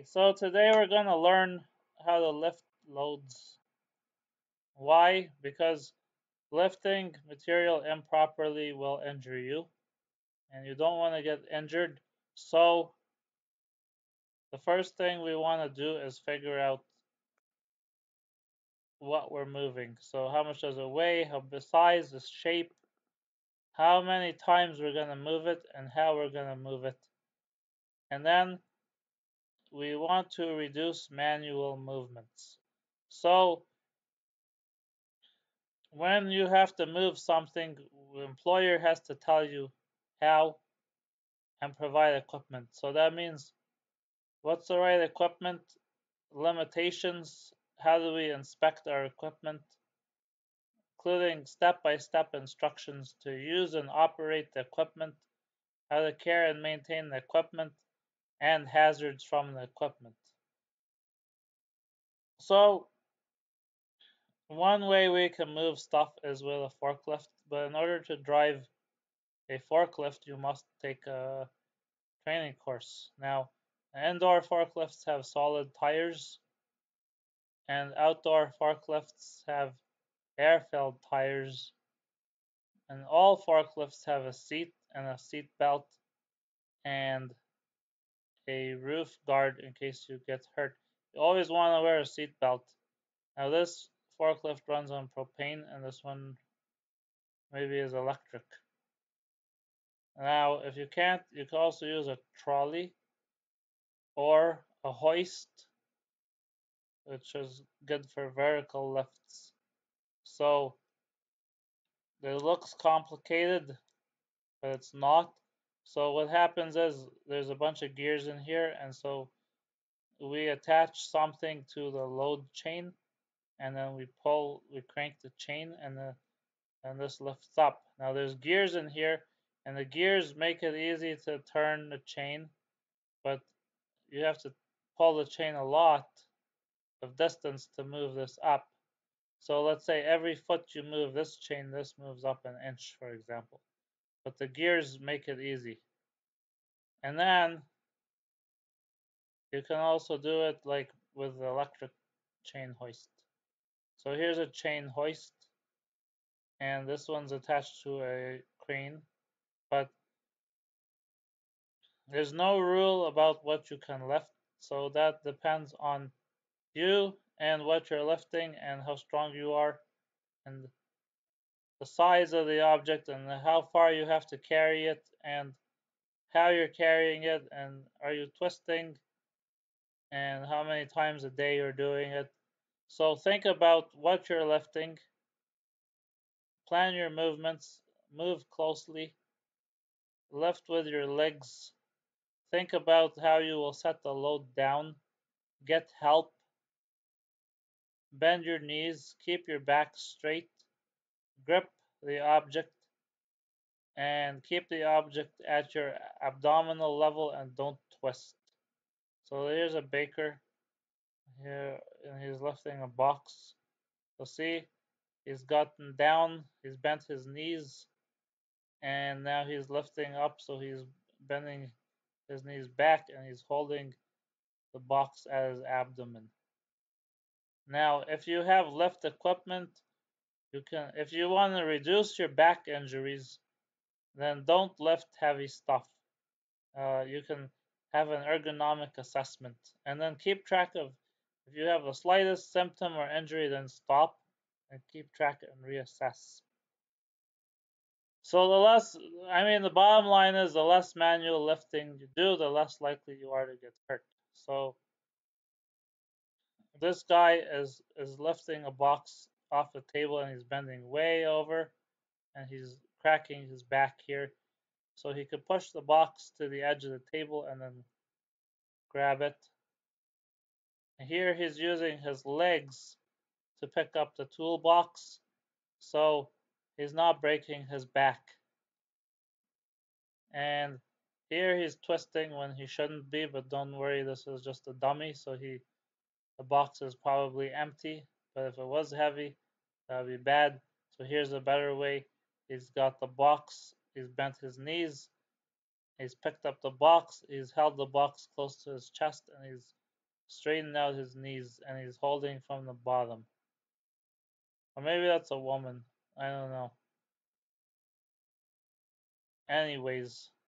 So today we're going to learn how to lift loads. Why? Because lifting material improperly will injure you, and you don't want to get injured. So the first thing we want to do is figure out what we're moving. So how much does it weigh, how the size, the shape, how many times we're going to move it, and how we're going to move it. And then we want to reduce manual movements. So when you have to move something, the employer has to tell you how and provide equipment. So that means what's the right equipment, limitations, how do we inspect our equipment, including step-by-step instructions to use and operate the equipment, how to care and maintain the equipment, and hazards from the equipment. So one way we can move stuff is with a forklift, but in order to drive a forklift, you must take a training course. Now, indoor forklifts have solid tires, and outdoor forklifts have air-filled tires. And all forklifts have a seat and a seat belt and a roof guard in case you get hurt. You always want to wear a seat belt. Now, this forklift runs on propane, and this one maybe is electric. Now, if you can't, you can also use a trolley or a hoist, which is good for vertical lifts. So it looks complicated, but it's not. So what happens is there's a bunch of gears in here, and so we attach something to the load chain, and then we crank the chain, and this lifts up. Now there's gears in here, and the gears make it easy to turn the chain, but you have to pull the chain a lot of distance to move this up. So let's say every foot you move this chain, this moves up an inch, for example. But the gears make it easy. And then you can also do it like with the electric chain hoist. So here's a chain hoist, and this one's attached to a crane, but there's no rule about what you can lift, so that depends on you and what you're lifting and how strong you are and the size of the object and how far you have to carry it and how you're carrying it and are you twisting and how many times a day you're doing it. So think about what you're lifting, plan your movements, move closely, lift with your legs, think about how you will set the load down, get help, bend your knees, keep your back straight, grip the object, and keep the object at your abdominal level and don't twist. So here's a baker here, and he's lifting a box. So see, he's gotten down, he's bent his knees, and now he's lifting up, so he's bending his knees back and he's holding the box at his abdomen. Now, if you have lift equipment, you can, if you want to reduce your back injuries, then don't lift heavy stuff. You can have an ergonomic assessment and then keep track of if you have the slightest symptom or injury, then stop and keep track and reassess. So the bottom line is the less manual lifting you do, the less likely you are to get hurt. So this guy is lifting a box off the table and he's bending way over and he's cracking his back here. So he could push the box to the edge of the table and then grab it. And here he's using his legs to pick up the toolbox, so he's not breaking his back. And here he's twisting when he shouldn't be, but don't worry, this is just a dummy, so the box is probably empty, but if it was heavy, that would be bad. So here's a better way. He's got the box, he's bent his knees, he's picked up the box, he's held the box close to his chest, and he's straightened out his knees, and he's holding from the bottom. Or maybe that's a woman. I don't know. Anyways,